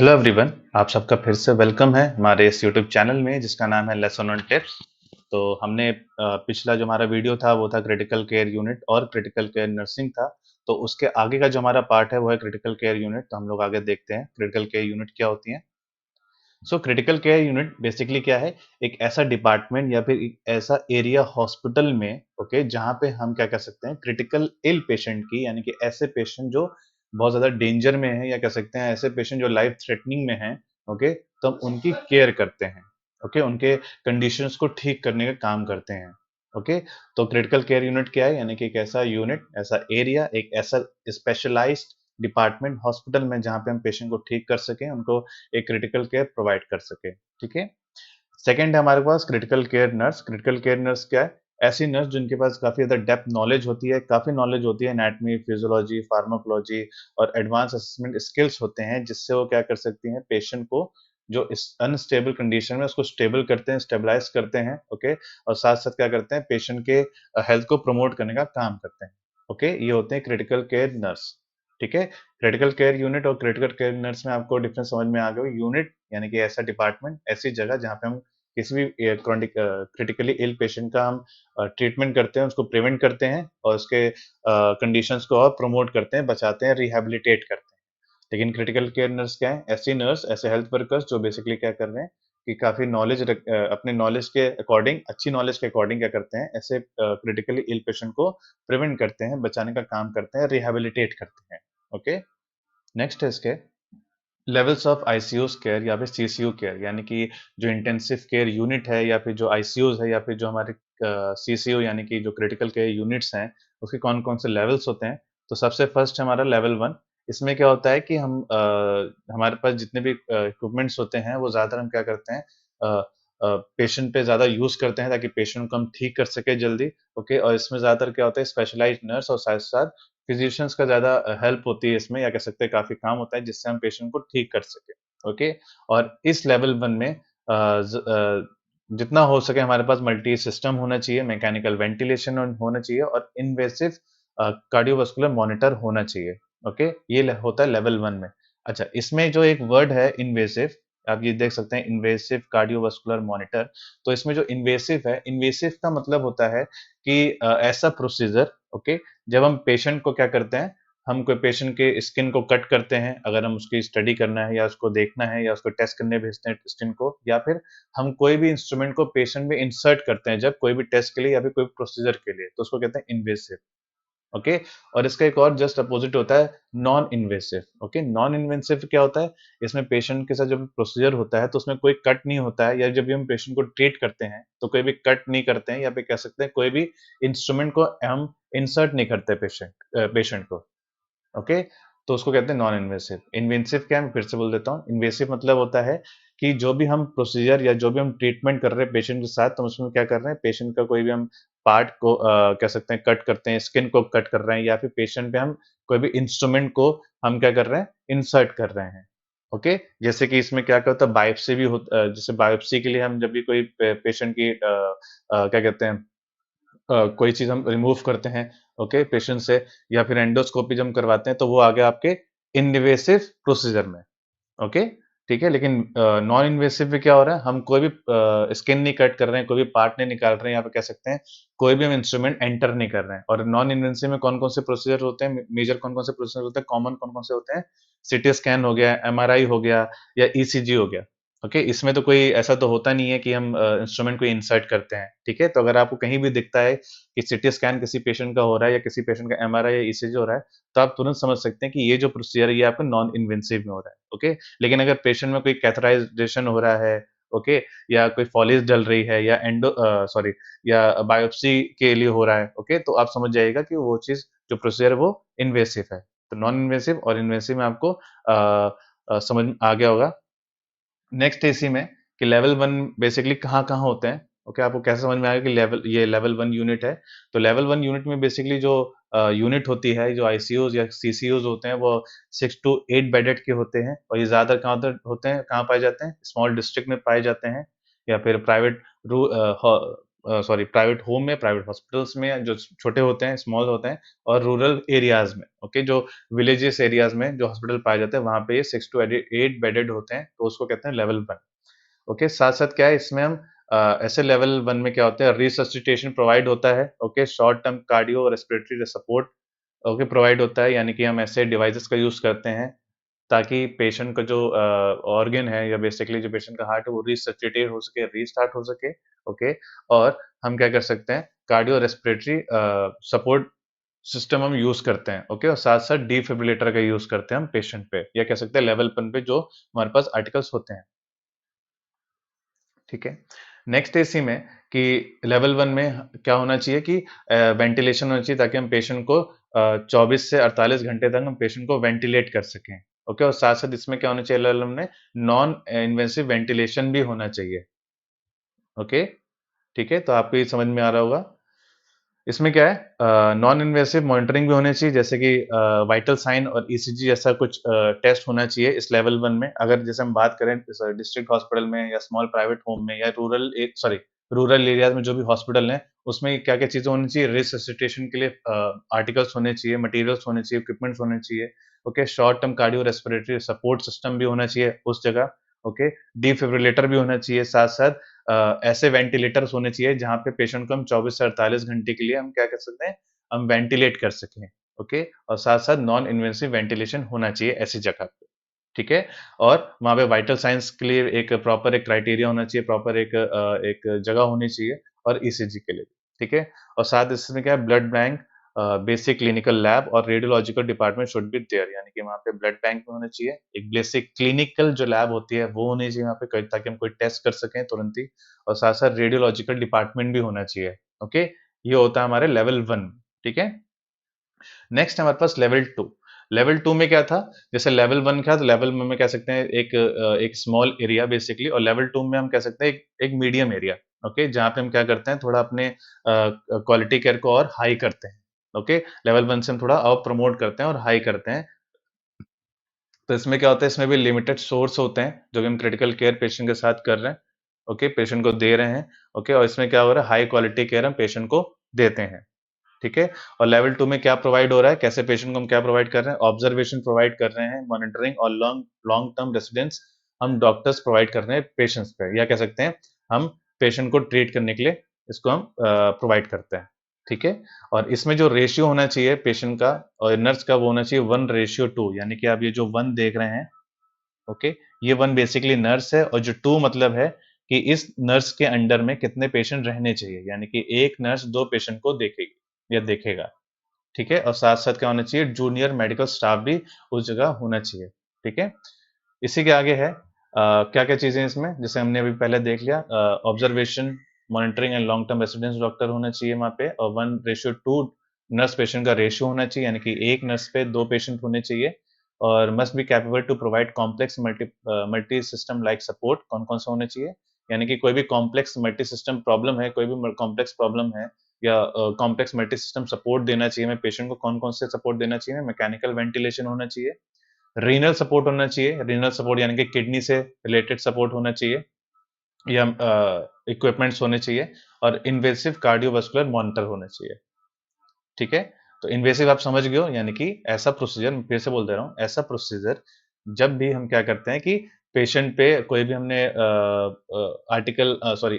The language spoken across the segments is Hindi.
हेलो एवरीवन, आप सबका फिर से वेलकम है हमारे इस यूट्यूब चैनल में जिसका नाम है लेसन ऑन टिप्स। तो हमने पिछला जो हमारा वीडियो था वो था क्रिटिकल केयर यूनिट और क्रिटिकल केयर नर्सिंग था। तो उसके आगे का जो हमारा पार्ट है वो है क्रिटिकल केयर यूनिट। तो हम लोग आगे देखते हैं क्रिटिकल केयर यूनिट क्या होती है। So critical care unit basically क्या है, एक ऐसा डिपार्टमेंट या फिर एक ऐसा एरिया हॉस्पिटल में, ओके, जहाँ पे हम क्या कह सकते हैं, क्रिटिकल इल पेशेंट की, यानी कि ऐसे पेशेंट जो बहुत ज़्यादा डेंजर में है, या कह सकते हैं ऐसे पेशेंट जो लाइफ थ्रेटनिंग में हैं, ओके, तो हम उनकी केयर करते हैं, ओके, उनके कंडीशंस को ठीक करने का काम करते हैं, ओके। तो क्रिटिकल केयर यूनिट क्या है, यानी कि एक ऐसा यूनिट, ऐसा एरिया, एक ऐसा स्पेशलाइज्ड डिपार्टमेंट हॉस्पिटल में जहाँ पे हम पेशेंट को ठीक कर सकें, उनको एक क्रिटिकल केयर प्रोवाइड कर सके, ठीक है। सेकंड है हमारे पास critical care nurse. Critical care nurse क्या है, ऐसी नर्स जिनके पास काफी ज्यादा डेप्थ नॉलेज होती है, काफी नॉलेज होती है एनाटमी, फिजियोलॉजी, फार्माकोलॉजी और एडवांस असेसमेंट स्किल्स होते हैं, जिससे वो क्या कर सकती हैं, पेशेंट को जो इस अनस्टेबल कंडीशन में उसको स्टेबल करते हैं, स्टेबलाइज करते हैं, ओके। और साथ साथ क्या करते हैं, पेशेंट के हेल्थ को प्रमोट करने का काम करते हैं, ओके। ये होते हैं क्रिटिकल केयर नर्स, ठीक है। क्रिटिकल केयर यूनिट और क्रिटिकल केयर नर्स में आपको डिफरेंस समझ में आ गया। यूनिट यानी कि ऐसा डिपार्टमेंट, ऐसी जगह जहाँ पे हम किसी भी क्रॉनिक क्रिटिकली इल पेशेंट का हम ट्रीटमेंट करते हैं, उसको प्रिवेंट करते हैं और उसके कंडीशंस को और प्रमोट करते हैं, बचाते हैं, रिहैबिलिटेट करते हैं। लेकिन क्रिटिकल केयर नर्स क्या है, ऐसी नर्स, ऐसे हेल्थ वर्कर्स जो बेसिकली क्या कर रहे हैं कि काफी नॉलेज अपने नॉलेज के अकॉर्डिंग, अच्छी नॉलेज के अकॉर्डिंग क्या करते हैं, ऐसे क्रिटिकली इल पेशेंट को प्रिवेंट करते हैं, बचाने का काम करते हैं, रिहैबिलिटेट करते हैं, ओके। नेक्स्ट है इसके लेवल्स ऑफ आईसीयूज केयर या फिर सीसीयू केयर, यानी कि जो इंटेंसिव केयर यूनिट है या फिर जो आईसीयूज है या फिर जो हमारे सीसीयू यानी कि जो क्रिटिकल केयर यूनिट्स हैं, उसके कौन कौन से लेवल्स होते हैं। तो सबसे फर्स्ट हमारा लेवल वन। इसमें क्या होता है कि हम हमारे पास जितने भी इक्विपमेंट्स होते हैं वो ज़्यादातर हम क्या करते हैं, पेशेंट पे ज़्यादा यूज़ करते हैं ताकि पेशेंट को हम ठीक कर सके जल्दी, ओके। और इसमें ज़्यादातर क्या होता है, स्पेशलाइज्ड नर्स और साथ साथ फिजिशियंस का ज़्यादा हेल्प होती है इसमें, या कह सकते हैं काफ़ी काम होता है जिससे हम पेशेंट को ठीक कर सकें, ओके। और इस लेवल 1 में जितना हो सके हमारे पास मल्टी सिस्टम होना चाहिए, मैकेनिकल वेंटिलेशन होना चाहिए और इन्वेसिव कार्डियोवास्कुलर मॉनिटर होना चाहिए, ओके। ये होता है लेवल 1 में। अच्छा, इसमें जो एक वर्ड है इन्वेसिव, आप ये देख सकते हैं, इन्वेसिव कार्डियोवास्कुलर मॉनिटर। तो इसमें जो इन्वेसिव है, इन्वेसिव का मतलब होता है कि ऐसा प्रोसीजर, ओके, जब हम पेशेंट को क्या करते हैं, हम कोई पेशेंट के स्किन को कट करते हैं, अगर हम उसकी स्टडी करना है या उसको देखना है या उसको टेस्ट करने भेजते हैं स्किन को, या फिर हम कोई भी इंस्ट्रूमेंट को पेशेंट में इंसर्ट करते हैं जब कोई भी टेस्ट के लिए या फिर कोई प्रोसीजर के लिए, तो उसको कहते हैं इन्वेसिव, ओके। और इसका एक और जस्ट अपोजिट होता है non invasive, okay. Non invasive क्या होता है, इसमें पेशेंट के साथ जब प्रोसीजर होता है तो उसमें कोई कट नहीं होता है, या जब भी हम पेशेंट को ट्रीट करते हैं तो कोई भी कट नहीं करते हैं, या फिर कह सकते हैं कोई भी इंस्ट्रूमेंट को हम इंसर्ट नहीं करते पेशेंट को, ओके। तो उसको कहते हैं नॉन इन्वेसिव। इन्वेसिव क्या है, मैं फिर से बोल देता हूँ। इन्वेसिव मतलब होता है कि जो भी हम प्रोसीजर या जो भी हम ट्रीटमेंट कर रहे हैं पेशेंट के साथ, तो उसमें क्या कर रहे हैं, पेशेंट का कोई भी हम पार्ट को कह सकते हैं कट करते हैं, स्किन को कट कर रहे हैं, या फिर पेशेंट पे हम कोई भी इंस्ट्रूमेंट को हम क्या कर रहे हैं, इंसर्ट कर रहे हैं, ओके। जैसे कि इसमें क्या होता है, बायोप्सी भी होता है। जैसे बायोप्सी के लिए हम जब भी कोई पेशेंट की क्या कहते हैं, कोई चीज़ हम रिमूव करते हैं, ओके, पेशेंट से, या फिर एंडोस्कोपी जब हम करवाते हैं तो वो आ गया आपके इनवेसिव प्रोसीजर में, ओके, ठीक है। लेकिन नॉन इन्वेसिव में क्या हो रहा है, हम कोई भी स्किन नहीं कट कर रहे हैं, कोई भी पार्ट नहीं निकाल रहे हैं, यहाँ पे कह सकते हैं कोई भी हम इंस्ट्रूमेंट एंटर नहीं कर रहे हैं। और नॉन इन्वेसिव में कौन कौन से प्रोसीजर होते हैं, मेजर कौन कौन से प्रोसीजर होते हैं, कॉमन कौन कौन से होते हैं, सीटी स्कैन हो गया, एमआरआई हो गया, या ईसीजी हो गया, ओके। इसमें तो कोई ऐसा तो होता नहीं है कि हम इंस्ट्रूमेंट को इंसर्ट करते हैं, ठीक है। तो अगर आपको कहीं भी दिखता है कि सीटी स्कैन किसी पेशेंट का हो रहा है या किसी पेशेंट का एमआरआई या ईसीजी हो रहा है, तो आप तुरंत समझ सकते हैं कि ये जो प्रोसीजर है ये आपका नॉन इन्वेसिव में हो रहा है, ओके। लेकिन अगर पेशेंट में कोई कैथराइजेशन हो रहा है, ओके, या कोई फॉलिस डल रही है, या सॉरी, या बायोप्सी के लिए हो रहा है, ओके, तो आप समझ जाइएगा कि वो चीज़ जो प्रोसीजर है वो इन्वेसिव है। तो नॉन इन्वेसिव और इन्वेसिव में आपको समझ में आ गया होगा। नेक्स्ट इसी में कि लेवल 1 बेसिकली कहाँ-कहाँ होते हैं, ओके, आपको कैसे समझ में आएगा कि ये लेवल 1 यूनिट है। तो लेवल 1 यूनिट में बेसिकली जो यूनिट होती है, जो आईसीयूज़ या सीसीयूज़ होते हैं, वो 6 टू 8 बेडेड के होते हैं, और ये ज़्यादातर कहाँ होते होते हैं, कहाँ पाए जाते हैं? स्मॉल डिस्ट्रिक्ट में पाए जाते हैं, या फिर प्राइवेट सॉरी प्राइवेट होम में, प्राइवेट हॉस्पिटल्स में जो छोटे होते हैं, स्मॉल होते हैं, और रूरल एरियाज में, ओके, जो विलेजेस एरियाज में जो हॉस्पिटल पाए जाते हैं वहां पे ये 6 to 8 बेडेड होते हैं, तो उसको कहते हैं लेवल 1। ओके, साथ साथ क्या है इसमें हम ऐसे लेवल 1 में क्या होता है, रिससिटेशन प्रोवाइड होता है, okay, short term cardio respiratory support, okay, provide होता है, यानी कि हम ऐसे डिवाइसेस का यूज करते हैं ताकि पेशेंट का जो ऑर्गन है या बेसिकली जो पेशेंट का हार्ट है वो रिससिटेट हो सके, रीस्टार्ट हो सके, ओके। और हम क्या कर सकते हैं, कार्डियो रेस्पिरेटरी सपोर्ट सिस्टम हम यूज करते हैं, ओके, और साथ साथ डिफिब्रिलेटर का यूज करते हैं हम पेशेंट पे, या कह सकते हैं लेवल 1 पे जो हमारे पास आर्टिकल्स होते हैं, ठीक है। नेक्स्ट है इसी में कि लेवल 1 में क्या होना चाहिए कि वेंटिलेशन होना चाहिए ताकि हम पेशेंट को 24 से 48 घंटे तक हम पेशेंट को वेंटिलेट कर सकें, ओके। और साथ साथ इसमें क्या होना चाहिए, लेवल 1 में नॉन इन्वेसिव वेंटिलेशन भी होना चाहिए, ओके, ठीक है। तो आपको ये समझ में आ रहा होगा। इसमें क्या है, नॉन इन्वेसिव मॉनिटरिंग भी होनी चाहिए, जैसे कि वाइटल साइन और ईसीजी जैसा कुछ टेस्ट होना चाहिए इस लेवल 1 में। अगर जैसे हम बात करें डिस्ट्रिक्ट हॉस्पिटल में या स्मॉल प्राइवेट होम में या रूरल एरियाज में जो भी हॉस्पिटल हैं, उसमें क्या-क्या चीज़ें होनी चाहिए, रिससिटेशन के लिए आर्टिकल्स होने चाहिए, मटीरियल्स होने चाहिए, इक्विपमेंट्स होने चाहिए, okay, short term cardio respiratory support system भी होना चाहिए उस जगह, ओके, डिफिब्रिलेटर भी होना चाहिए, साथ-साथ ऐसे वेंटिलेटर्स होने चाहिए जहाँ पे पेशेंट को हम 24 से 48 घंटे के लिए हम क्या कर सकते हैं, हम वेंटिलेट कर सकें, ओके। और साथ-साथ नॉन इन्वेसिव वेंटिलेशन होना चाहिए ऐसी जगह पे, ठीक है। और वहाँ पे वाइटल साइंस के लिए एक क्राइटेरिया होना चाहिए, प्रॉपर एक जगह होनी चाहिए, और ईसीजी के लिए, ठीक है। और साथ इसमें क्या है, blood bank, basic clinical lab और radiological department should be there, यानी कि वहाँ पे ब्लड बैंक भी होना चाहिए, एक बेसिक क्लिनिकल जो लैब होती है वो होनी चाहिए वहाँ पे, ताकि हम कोई टेस्ट कर सकें तुरंत ही, और साथ साथ रेडियोलॉजिकल डिपार्टमेंट भी होना चाहिए, ओके। ये होता है हमारे लेवल 1, ठीक है। नेक्स्ट हमारे पास लेवल 2। लेवल 2 में क्या था, जैसे लेवल 1 था तो लेवल 1 में कह सकते हैं एक स्मॉल एरिया बेसिकली, और लेवल 2 में हम कह सकते हैं एक मीडियम एरिया, ओके, जहाँ पे हम क्या करते हैं, थोड़ा अपने क्वालिटी केयर को और हाई करते हैं, ओके। लेवल 1 से हम थोड़ा और प्रमोट करते हैं और हाई करते हैं। तो इसमें क्या होता है, इसमें भी लिमिटेड सोर्स होते हैं जो कि हम क्रिटिकल केयर पेशेंट के साथ कर रहे हैं, ओके, पेशेंट को दे रहे हैं, ओके। और इसमें क्या हो रहा है, हाई क्वालिटी केयर हम पेशेंट को देते हैं, ठीक है। और लेवल 2 में क्या प्रोवाइड हो रहा है, कैसे पेशेंट को हम क्या प्रोवाइड कर रहे हैं, ऑब्जर्वेशन प्रोवाइड कर रहे हैं, मॉनिटरिंग और लॉन्ग लॉन्ग टर्म रेसिडेंस हम डॉक्टर्स प्रोवाइड कर रहे हैं पेशेंट्स पे, या कह सकते हैं हम पेशेंट को ट्रीट करने के लिए इसको हम प्रोवाइड करते हैं, ठीक है। और इसमें जो रेशियो होना चाहिए पेशेंट का और नर्स का वो होना चाहिए 1:2, यानी कि आप ये जो 1 देख रहे हैं, ओके, ये 1 बेसिकली नर्स है, और जो 2 मतलब है कि इस नर्स के अंडर में कितने पेशेंट रहने चाहिए, यानी कि एक नर्स 2 पेशेंट को देखेगी या देखेगा, ठीक है। और साथ-साथ क्या होना चाहिए, जूनियर मेडिकल स्टाफ भी उस जगह होना चाहिए, ठीक है। इसी के आगे है क्या-क्या चीज़ें हैं इसमें, जैसे हमने अभी पहले देख लिया, observation, monitoring and long term residence doctor होना चाहिए वहाँ पे, और 1:2 नर्स पेशेंट का रेशियो होना चाहिए, यानी कि 1 नर्स पे 2 पेशेंट होने चाहिए, और must be capable to provide complex multi system like support, कौन-कौन से होने चाहिए, यानी कि कोई भी कॉम्प्लेक्स मल्टी सिस्टम प्रॉब्लम है, कोई भी कॉम्प्लेक्स प्रॉब्लम है, या कॉम्प्लेक्स मल्टी सिस्टम सपोर्ट देना चाहिए मैं पेशेंट को, कौन-कौन से सपोर्ट देना चाहिए, मैकेनिकल वेंटिलेशन होना चाहिए, रीनल सपोर्ट होना चाहिए, रीनल सपोर्ट यानी कि किडनी से रिलेटेड सपोर्ट होना चाहिए, या इक्विपमेंट्स होने चाहिए, और इन्वेसिव कार्डियोवास्कुलर मॉनिटर होना चाहिए, ठीक है। तो इन्वेसिव आप समझ गए हो, यानी कि ऐसा प्रोसीजर, मैं फिर से बोल दे रहा हूँ, ऐसा प्रोसीजर जब भी हम क्या करते हैं कि पेशेंट पे कोई भी हमने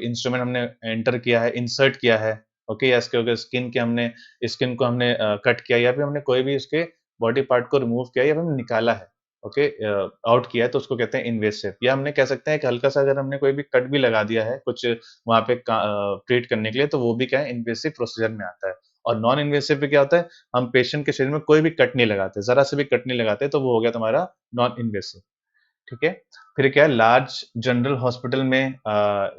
इंस्ट्रूमेंट हमने एंटर किया है, इंसर्ट किया है, ओके, या इसके स्किन को हमने कट किया, या फिर हमने कोई भी उसके बॉडी पार्ट को रिमूव किया, या फिर हमने निकाला है, ओके, आउट किया है, तो उसको कहते हैं इन्वेसिव। या हमने कह सकते हैं कि हल्का सा अगर हमने कोई भी कट भी लगा दिया है कुछ वहाँ पे ट्रीट करने के लिए, तो वो भी क्या है, इन्वेसिव प्रोसीजर में आता है। और नॉन इन्वेसिव में क्या होता है, हम पेशेंट के शरीर में कोई भी कट नहीं लगाते, जरा से भी कट नहीं लगाते, तो वो हो गया तुम्हारा नॉन इन्वेसिव, ठीक है। फिर क्या है, लार्ज जनरल हॉस्पिटल में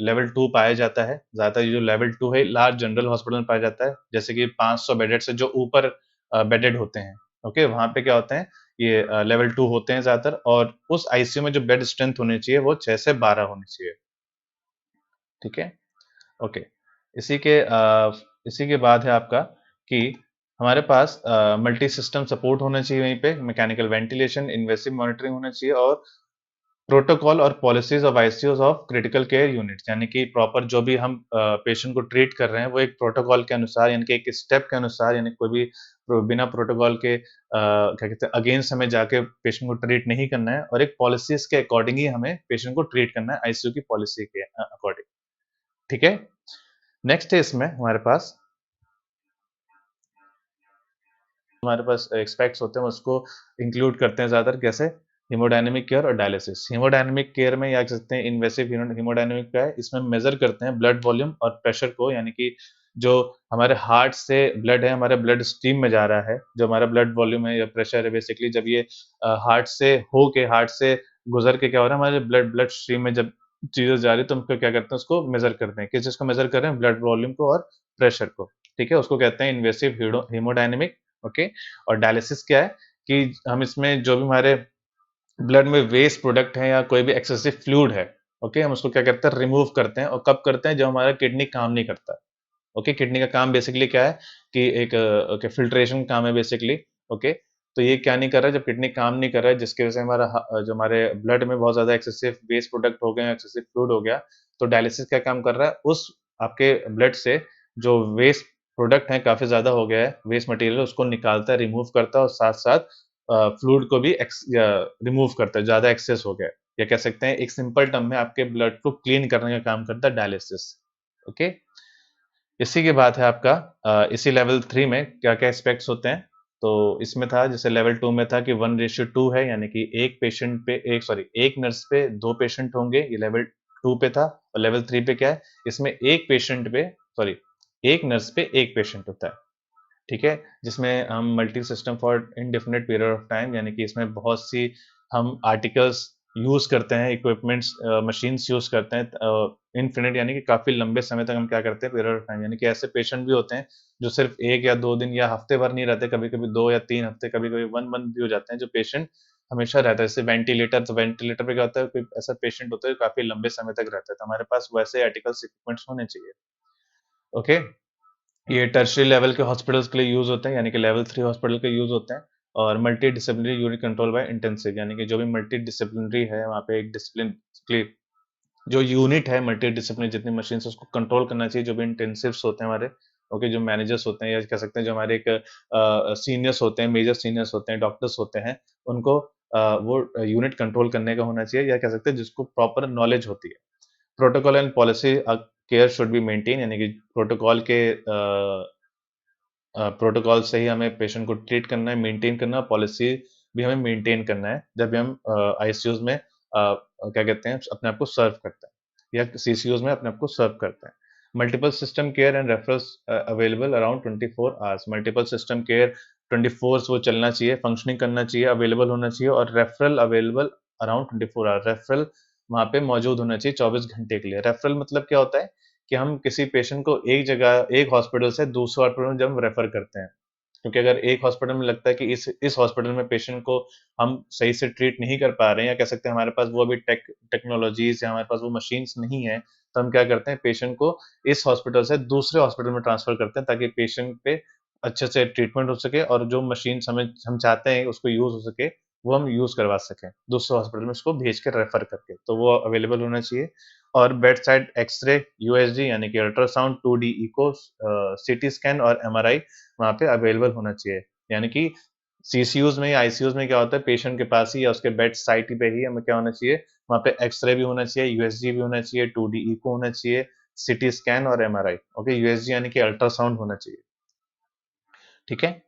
लेवल 2 पाया जाता है, ज्यादातर ये जो लेवल 2 है लार्ज जनरल हॉस्पिटल में पाया जाता है, जैसे कि 500 बेडेड से जो ऊपर बेडेड होते हैं, ओके, वहां पे क्या होते हैं, ये लेवल 2 होते हैं ज्यादातर, और उस आईसीयू में जो बेड स्ट्रेंथ होनी चाहिए वो 6 से 12 होनी चाहिए, ठीक है, ओके। इसी के इसी के बाद है आपका कि हमारे पास मल्टी सिस्टम सपोर्ट होना चाहिए वहीं पे, मैकेनिकल वेंटिलेशन, इन्वेसिव मॉनिटरिंग होना चाहिए, और प्रोटोकॉल और policies of ICUs of critical care units, यानी कि प्रॉपर जो भी हम पेशेंट को ट्रीट कर रहे हैं वो एक प्रोटोकॉल के अनुसार, यानी कि एक स्टेप के अनुसार, यानी कोई भी बिना प्रोटोकॉल के क्या कहते हैं अगेंस्ट हमें जाके पेशेंट को ट्रीट नहीं करना है, और एक पॉलिसीज के अकॉर्डिंग ही हमें पेशेंट को ट्रीट करना है आईसीयू की पॉलिसी के अकॉर्डिंग। ठीक है। नेक्स्ट है इसमें हमारे पास एक्सपेक्ट्स होते हैं, उसको इंक्लूड करते हैं ज़्यादातर कैसे, हीमोडायनेमिक केयर और डायलिसिस। हीमोडायनेमिक केयर में या कह सकते हैं इन्वेसिव हीमोडायनेमिक का है, इसमें मेजर करते हैं ब्लड वॉल्यूम और प्रेशर को, यानी कि जो हमारे हार्ट से ब्लड है, हमारे ब्लड स्ट्रीम में जा रहा है, जो हमारा ब्लड वॉल्यूम है या प्रेशर है, बेसिकली जब ये हार्ट से गुजर के क्या हो रहा है, हमारे ब्लड स्ट्रीम में जब चीजें जा रही है तो हम क्या करते हैं, उसको मेजर करते हैं। किस चीज को मेजर कर रहे हैं, ब्लड वॉल्यूम को और प्रेशर को। ठीक है, उसको कहते हैं इन्वेसिव हीमोडायनेमिक। ओके। और डायलिसिस क्या है कि हम इसमें जो भी हमारे ब्लड में वेस्ट प्रोडक्ट है या कोई भी एक्सेसिव फ्लूइड है, ओके, हम उसको क्या करते हैं, रिमूव करते हैं। और कब करते हैं, जब हमारा किडनी काम नहीं करता। ओके, किडनी का काम बेसिकली क्या है कि एक ओके फिल्ट्रेशन काम है बेसिकली। ओके, तो ये क्या नहीं कर रहा है, जब किडनी काम नहीं कर रहा है, जिसकी वजह से जो हमारे ब्लड में बहुत ज्यादा एक्सेसिव वेस्ट प्रोडक्ट हो गए, एक्सेसिव फ्लूइड हो गया, तो डायलिसिस क्या काम कर रहा है, उस आपके ब्लड से जो वेस्ट प्रोडक्ट है काफी ज्यादा हो गया है, वेस्ट मटेरियल, उसको निकालता है, रिमूव करता है, और साथ साथ फ्लूइड को भी रिमूव करता है, ज्यादा एक्सेस हो गया है। या कह सकते हैं एक सिंपल टर्म में आपके ब्लड को क्लीन करने का काम करता है डायलिसिस। ओके। इसी के बाद है आपका इसी लेवल 3 में क्या-क्या एस्पेक्ट्स होते हैं। तो इसमें था, जैसे लेवल 2 में था कि 1:2 है, यानी कि एक नर्स पे 2 पेशेंट होंगे, ये लेवल 2 पे था। और लेवल 3 पे क्या है, इसमें एक नर्स पे 1 पेशेंट होता है। ठीक है, जिसमें हम multi system for indefinite period of time, यानी कि इसमें बहुत सी हम आर्टिकल्स यूज करते हैं, इक्विपमेंट्स, मशीन्स यूज करते हैं इनफिनिट, यानी कि काफी लंबे समय तक हम क्या करते हैं, पीरियड ऑफ टाइम, यानी कि ऐसे पेशेंट भी होते हैं जो सिर्फ 1 या 2 दिन या हफ्ते भर नहीं रहते, कभी कभी 2 या 3 हफ्ते, कभी कभी 1 मंथ भी हो जाते हैं, जो पेशेंट हमेशा रहता है। जैसे वेंटिलेटर, तो वेंटिलेटर पे क्या होता है, कोई ऐसा पेशेंट होता है जो काफी लंबे समय तक रहता है, तो हमारे पास वैसे आर्टिकल्स इक्विपमेंट्स होने चाहिए। ओके। ये टर्शियरी लेवल के हॉस्पिटल्स के लिए यूज होते हैं, यानी कि लेवल 3 हॉस्पिटल के यूज होते हैं। और multi disciplinary unit control by intensive, यानी कि जो भी मल्टी डिसिप्लिनरी है, वहाँ पे एक डिसिप्लिन जो यूनिट है मल्टी डिसिप्लिनरी, जितनी मशीन है उसको कंट्रोल करना चाहिए, जो भी इंटेंसिव्स होते हैं हमारे। ओके, जो मैनेजर्स होते हैं, या कह सकते हैं जो हमारे एक सीनियर्स होते हैं, मेजर सीनियर्स होते हैं, डॉक्टर्स होते हैं, उनको वो यूनिट कंट्रोल करने का होना चाहिए, या कह सकते हैं जिसको प्रॉपर नॉलेज होती है। Protocol and policy care should be maintain, यानी कि प्रोटोकॉल से ही हमें पेशेंट को ट्रीट करना है, मेंटेन करना है, पॉलिसी भी हमें मेंटेन करना है जब भी हम आईसीयूज में क्या कहते हैं, अपने आप को सर्व करते हैं, या सीसीयूज में अपने आप को सर्व करते हैं। Multiple system care and referrals available around 24 hours. Multiple system care 24 वो चलना चाहिए, फंक्शनिंग करना चाहिए, अवेलेबल होना चाहिए, और referral available around 24 hour. Referral वहाँ पे मौजूद होना चाहिए 24 घंटे के लिए। रेफरल मतलब क्या होता है कि हम किसी पेशेंट को एक हॉस्पिटल से दूसरे हॉस्पिटल में जब हम रेफर करते हैं, क्योंकि अगर एक हॉस्पिटल में लगता है कि इस हॉस्पिटल में पेशेंट को हम सही से ट्रीट नहीं कर पा रहे हैं, या कह सकते हैं हमारे पास वो अभी टेक्नोलॉजीज या हमारे पास वो मशीन्स नहीं है, तो हम क्या करते हैं, पेशेंट को इस हॉस्पिटल से दूसरे हॉस्पिटल में ट्रांसफर करते हैं, ताकि पेशेंट पे अच्छे से ट्रीटमेंट हो सके, और जो मशीन हम चाहते हैं उसको यूज हो सके, वो हम यूज करवा सकें दूसरे हॉस्पिटल में उसको भेज कर रेफर करके, तो वो अवेलेबल होना चाहिए। और बेड साइड एक्सरे, यूएसजी, यानी कि ultrasound, 2D echo, CT scan और एमआरआई वहाँ पे अवेलेबल होना चाहिए। यानी कि सीसीयूज में या आईसीयूज में क्या होता है, पेशेंट के पास ही या उसके बेड साइट पे ही हमें क्या होना चाहिए, वहाँ पे एक्सरे भी होना चाहिए, यूएसजी भी होना चाहिए, 2D इको होना चाहिए, सीटी स्कैन और एमआरआई। ओके, यूएसजी यानी कि अल्ट्रासाउंड होना चाहिए। ठीक है।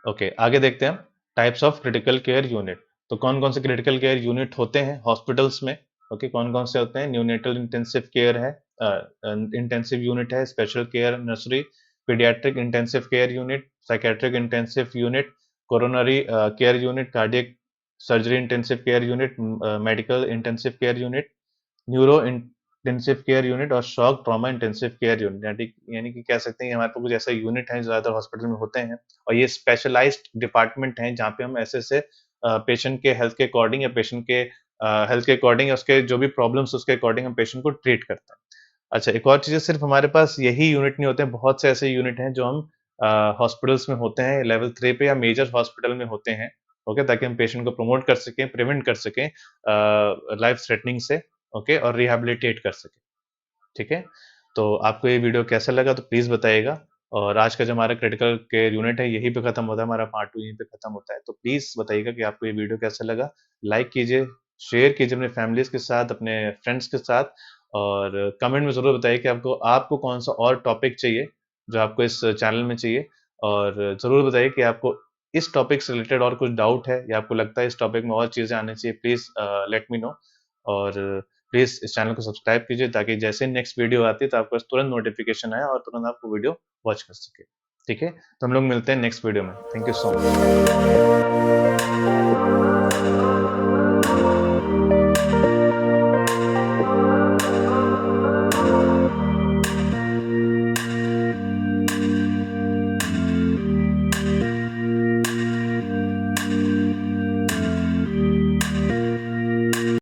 ओके, आगे देखते हैं हम types of critical care unit. तो कौन कौन से क्रिटिकल केयर यूनिट होते हैं हॉस्पिटल्स में। ओके, कौन कौन से होते हैं, न्यूनेटल इंटेंसिव केयर है, इंटेंसिव यूनिट है, special care nursery, paediatric intensive care unit, psychiatric intensive unit, coronary care unit, cardiac surgery intensive care unit, medical intensive care unit, neuro intensive care unit, और shock trauma intensive care unit. यानी कि कह सकते हैं हमारे पास कुछ ऐसा यूनिट है जो ज्यादातर हॉस्पिटल में होते हैं, और ये स्पेशलाइज्ड डिपार्टमेंट हैं जहाँ पे हम ऐसे पेशेंट के हेल्थ के अकॉर्डिंग, या पेशेंट के हेल्थ के अकॉर्डिंग, या उसके जो भी प्रॉब्लम्स उसके अकॉर्डिंग हम पेशेंट को ट्रीट करते हैं। अच्छा, एक और चीज है, सिर्फ हमारे पास यही यूनिट नहीं होते हैं, बहुत से ऐसे यूनिट हैं जो हम हॉस्पिटल्स में होते हैं लेवल 3 पे, या मेजर हॉस्पिटल में होते हैं। ओके, ताकि हम पेशेंट को प्रमोट कर सकें, प्रिवेंट कर सकें लाइफ थ्रेटनिंग से, ओके, और रिहैबिलिटेट कर सकें। ठीक है? तो आपको ये वीडियो कैसा लगा तो प्लीज़ बताइएगा, और आज का जो हमारा क्रिटिकल केयर यूनिट है यहीं पे खत्म होता है, हमारा पार्ट 2 यहीं पे खत्म होता है। तो प्लीज़ बताइएगा कि आपको ये वीडियो कैसा लगा? लाइक कीजिए, शेयर कीजिए अपने फैमिलीज़ के साथ, अपने फ्रेंड्स के साथ, और कमेंट में ज़रूर बताइए कि आपको आपको कौन-सा और टॉपिक चाहिए, जो आपको इस चैनल में चाहिए, और ज़रूर बताइए कि आपको इस टॉपिक से रिलेटेड और कुछ डाउट है या आपको लगता है इस टॉपिक में और चीज़ें आनी चाहिए, प्लीज़ लेट मी नो। और प्लीज़ इस चैनल को सब्सक्राइब कीजिए, ताकि जैसे ही नेक्स्ट वीडियो आती है तो आपको पास तुरंत नोटिफ़िकेशन आए और तुरंत आप वो वीडियो वॉच कर सकें। ठीक है? तो हम लोग मिलते हैं नेक्स्ट वीडियो में। Thank you so much.